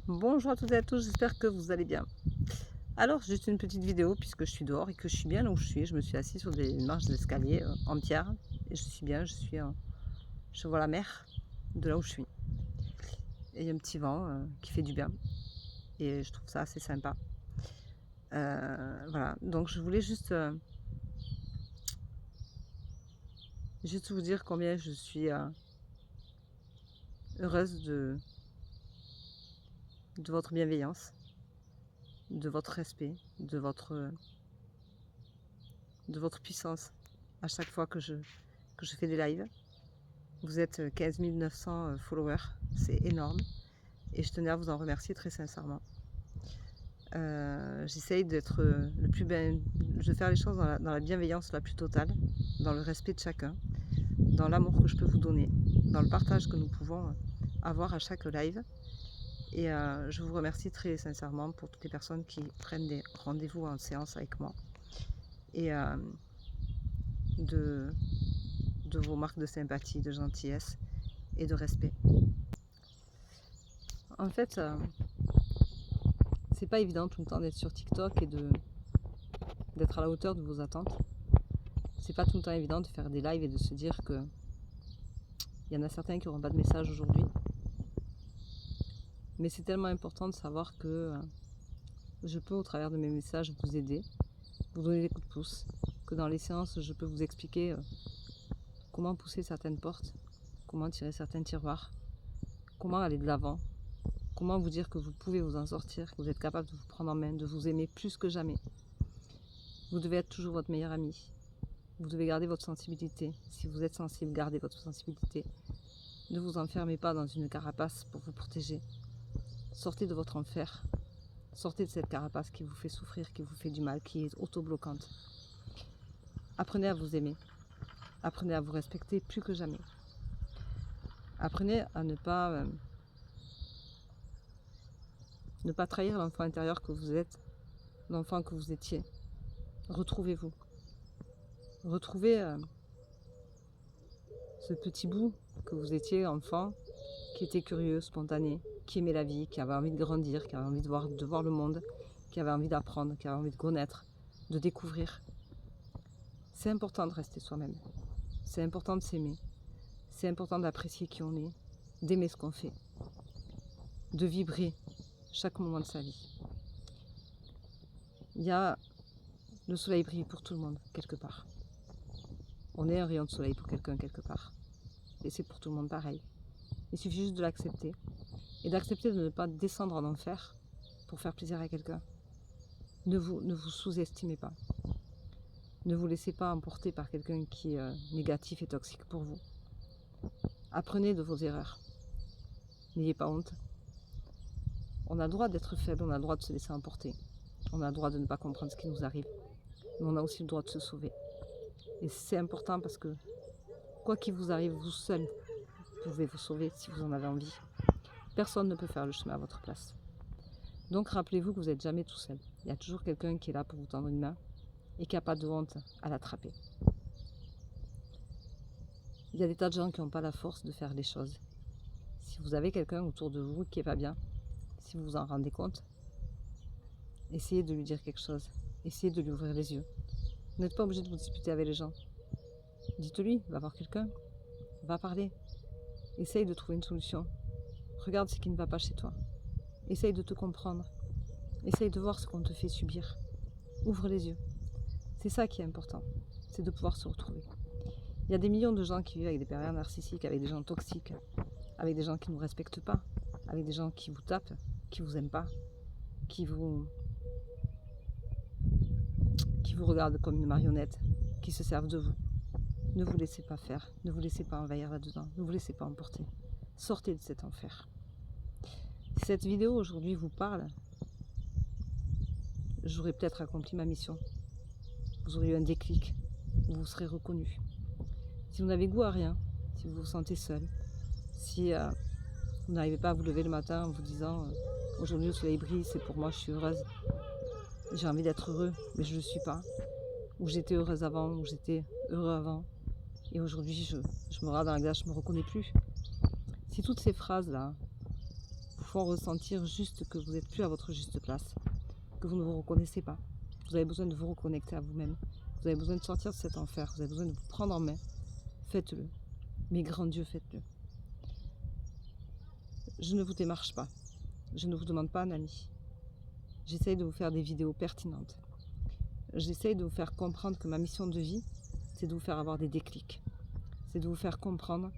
Bonjour à toutes et à tous, j'espère que vous allez bien. Alors, juste une petite vidéo puisque je suis dehors et que je suis bien là où je suis. Je me suis assise sur des marches d'escalier en pierre et je suis bien, je vois la mer de là où je suis. Et il y a un petit vent qui fait du bien et je trouve ça assez sympa. Voilà, donc je voulais juste vous dire combien je suis heureuse de votre bienveillance, de votre respect, de votre puissance à chaque fois que je fais des lives. Vous êtes 15 900 followers, c'est énorme. Et je tenais à vous en remercier très sincèrement. J'essaye d'être le plus bien, de faire les choses dans la bienveillance la plus totale, dans le respect de chacun, dans l'amour que je peux vous donner, dans le partage que nous pouvons avoir à chaque live. Et je vous remercie très sincèrement pour toutes les personnes qui prennent des rendez-vous en séance avec moi. Et de vos marques de sympathie, de gentillesse et de respect. En fait, c'est pas évident tout le temps d'être sur TikTok et d'être à la hauteur de vos attentes. C'est pas tout le temps évident de faire des lives et de se dire que il y en a certains qui n'auront pas de message aujourd'hui. Mais c'est tellement important de savoir que je peux, au travers de mes messages, vous aider, vous donner des coups de pouce, que dans les séances, je peux vous expliquer comment pousser certaines portes, comment tirer certains tiroirs, comment aller de l'avant, comment vous dire que vous pouvez vous en sortir, que vous êtes capable de vous prendre en main, de vous aimer plus que jamais. Vous devez être toujours votre meilleur ami. Vous devez garder votre sensibilité. Si vous êtes sensible, gardez votre sensibilité. Ne vous enfermez pas dans une carapace pour vous protéger. Sortez de votre enfer. Sortez de cette carapace qui vous fait souffrir, qui vous fait du mal, qui est auto-bloquante. Apprenez à vous aimer. Apprenez à vous respecter plus que jamais. Apprenez à ne pas trahir l'enfant intérieur que vous êtes, l'enfant que vous étiez. Retrouvez-vous. Retrouvez ce petit bout que vous étiez enfant, qui était curieux, spontané, qui aimait la vie, qui avait envie de grandir, qui avait envie de voir le monde, qui avait envie d'apprendre, qui avait envie de connaître, de découvrir. C'est important de rester soi-même. C'est important de s'aimer. C'est important d'apprécier qui on est, d'aimer ce qu'on fait, de vibrer chaque moment de sa vie. Le soleil brille pour tout le monde, quelque part. On est un rayon de soleil pour quelqu'un, quelque part. Et c'est pour tout le monde pareil. Il suffit juste de l'accepter. Et d'accepter de ne pas descendre en enfer pour faire plaisir à quelqu'un. Ne vous sous-estimez pas. Ne vous laissez pas emporter par quelqu'un qui est négatif et toxique pour vous. Apprenez de vos erreurs. N'ayez pas honte. On a le droit d'être faible, on a le droit de se laisser emporter. On a le droit de ne pas comprendre ce qui nous arrive. Mais on a aussi le droit de se sauver. Et c'est important parce que quoi qu'il vous arrive, vous seul pouvez vous sauver si vous en avez envie. Personne ne peut faire le chemin à votre place. Donc rappelez-vous que vous n'êtes jamais tout seul. Il y a toujours quelqu'un qui est là pour vous tendre une main et qui n'a pas de honte à l'attraper. Il y a des tas de gens qui n'ont pas la force de faire les choses. Si vous avez quelqu'un autour de vous qui n'est pas bien, si vous vous en rendez compte, essayez de lui dire quelque chose. Essayez de lui ouvrir les yeux. Vous n'êtes pas obligé de vous disputer avec les gens. Dites-lui, va voir quelqu'un, va parler. Essaye de trouver une solution. Regarde ce qui ne va pas chez toi. Essaye de te comprendre. Essaye de voir ce qu'on te fait subir. Ouvre les yeux. C'est ça qui est important. C'est de pouvoir se retrouver. Il y a des millions de gens qui vivent avec des pervers narcissiques, avec des gens toxiques, avec des gens qui ne vous respectent pas, avec des gens qui vous tapent, qui vous aiment pas, qui vous regardent comme une marionnette, qui se servent de vous. Ne vous laissez pas faire, ne vous laissez pas envahir là-dedans, ne vous laissez pas emporter. Sortez de cet enfer. Si cette vidéo aujourd'hui vous parle, j'aurais peut-être accompli ma mission. Vous aurez eu un déclic, vous serez reconnu. Si vous n'avez goût à rien, si vous vous sentez seul, si vous n'arrivez pas à vous lever le matin en vous disant aujourd'hui le soleil brille, c'est pour moi, je suis heureuse, j'ai envie d'être heureux, mais je ne le suis pas, ou j'étais heureuse avant, ou j'étais heureux avant, et aujourd'hui je me regarde dans la glace, je ne me reconnais plus. Si toutes ces phrases-là vous font ressentir juste que vous n'êtes plus à votre juste place, que vous ne vous reconnaissez pas. Vous avez besoin de vous reconnecter à vous-même. Vous avez besoin de sortir de cet enfer. Vous avez besoin de vous prendre en main. Faites-le. Mais grand Dieu, faites-le. Je ne vous démarche pas. Je ne vous demande pas un ami. J'essaye de vous faire des vidéos pertinentes. J'essaye de vous faire comprendre que ma mission de vie, c'est de vous faire avoir des déclics. C'est de vous faire comprendre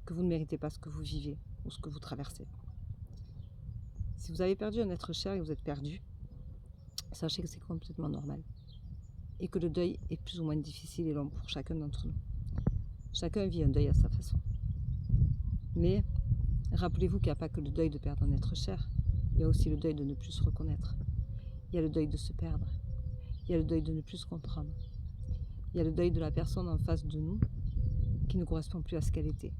que vous ne méritez pas ce que vous vivez ou ce que vous traversez. Si vous avez perdu un être cher et que vous êtes perdu, sachez que c'est complètement normal. Et que le deuil est plus ou moins difficile et long pour chacun d'entre nous. Chacun vit un deuil à sa façon. Mais rappelez-vous qu'il n'y a pas que le deuil de perdre un être cher, il y a aussi le deuil de ne plus se reconnaître. Il y a le deuil de se perdre. Il y a le deuil de ne plus se comprendre. Il y a le deuil de la personne en face de nous qui ne correspond plus à ce qu'elle était.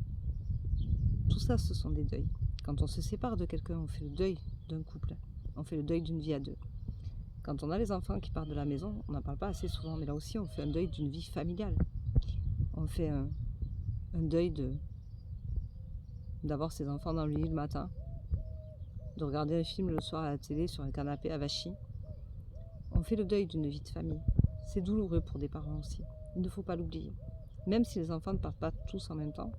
Tout ça, ce sont des deuils. Quand on se sépare de quelqu'un, on fait le deuil d'un couple. On fait le deuil d'une vie à deux. Quand on a les enfants qui partent de la maison, on n'en parle pas assez souvent, mais là aussi, on fait un deuil d'une vie familiale. On fait un deuil d'avoir ses enfants dans le lit le matin, de regarder un film le soir à la télé sur un canapé à Vichy. On fait le deuil d'une vie de famille. C'est douloureux pour des parents aussi. Il ne faut pas l'oublier. Même si les enfants ne partent pas tous en même temps,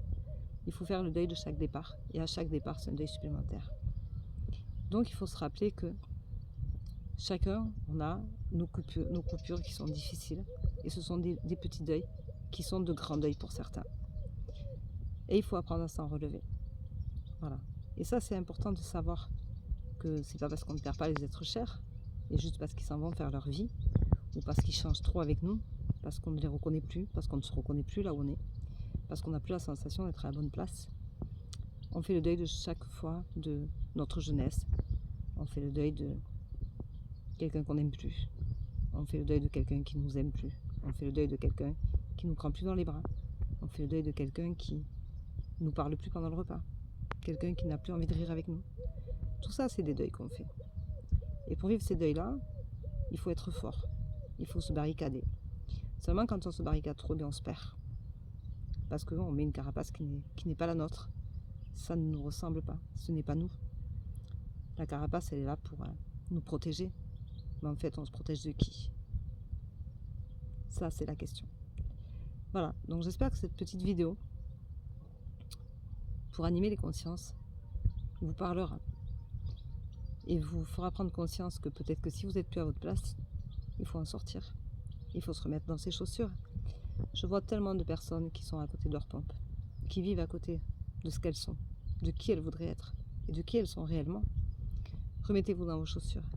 il faut faire le deuil de chaque départ. Et à chaque départ, c'est un deuil supplémentaire. Donc il faut se rappeler que chacun, on a nos coupures qui sont difficiles. Et ce sont des petits deuils qui sont de grands deuils pour certains. Et il faut apprendre à s'en relever. Voilà. Et ça, c'est important de savoir que c'est pas parce qu'on ne perd pas les êtres chers, et juste parce qu'ils s'en vont faire leur vie, ou parce qu'ils changent trop avec nous, parce qu'on ne les reconnaît plus, parce qu'on ne se reconnaît plus là où on est, parce qu'on n'a plus la sensation d'être à la bonne place. On fait le deuil de chaque fois de notre jeunesse. On fait le deuil de quelqu'un qu'on n'aime plus. On fait le deuil de quelqu'un qui ne nous aime plus. On fait le deuil de quelqu'un qui ne nous prend plus dans les bras. On fait le deuil de quelqu'un qui ne nous parle plus pendant le repas. Quelqu'un qui n'a plus envie de rire avec nous. Tout ça, c'est des deuils qu'on fait. Et pour vivre ces deuils-là, il faut être fort. Il faut se barricader. Seulement quand on se barricade trop, on se perd. Parce qu'on met une carapace qui n'est pas la nôtre. Ça ne nous ressemble pas. Ce n'est pas nous. La carapace, elle est là pour nous protéger. Mais en fait, on se protège de qui? Ça, c'est la question. Voilà. Donc j'espère que cette petite vidéo, pour animer les consciences, vous parlera. Et vous fera prendre conscience que peut-être que si vous n'êtes plus à votre place, il faut en sortir. Il faut se remettre dans ses chaussures. Je vois tellement de personnes qui sont à côté de leur pompe, qui vivent à côté de ce qu'elles sont, de qui elles voudraient être et de qui elles sont réellement. Remettez-vous dans vos chaussures.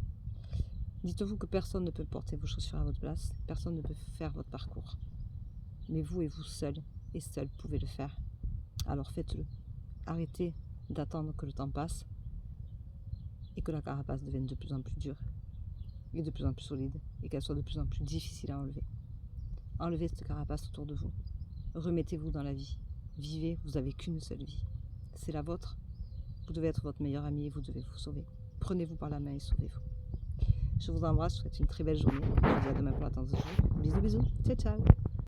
Dites-vous que personne ne peut porter vos chaussures à votre place, personne ne peut faire votre parcours. Mais vous et vous seuls et seuls pouvez le faire. Alors faites-le. Arrêtez d'attendre que le temps passe et que la carapace devienne de plus en plus dure et de plus en plus solide et qu'elle soit de plus en plus difficile à enlever. Enlevez cette carapace autour de vous. Remettez-vous dans la vie. Vivez, vous n'avez qu'une seule vie. C'est la vôtre. Vous devez être votre meilleur ami et vous devez vous sauver. Prenez-vous par la main et sauvez-vous. Je vous embrasse, je vous souhaite une très belle journée. Je vous dis à demain pour la tendance de jour. Bisous, bisous. Ciao, ciao.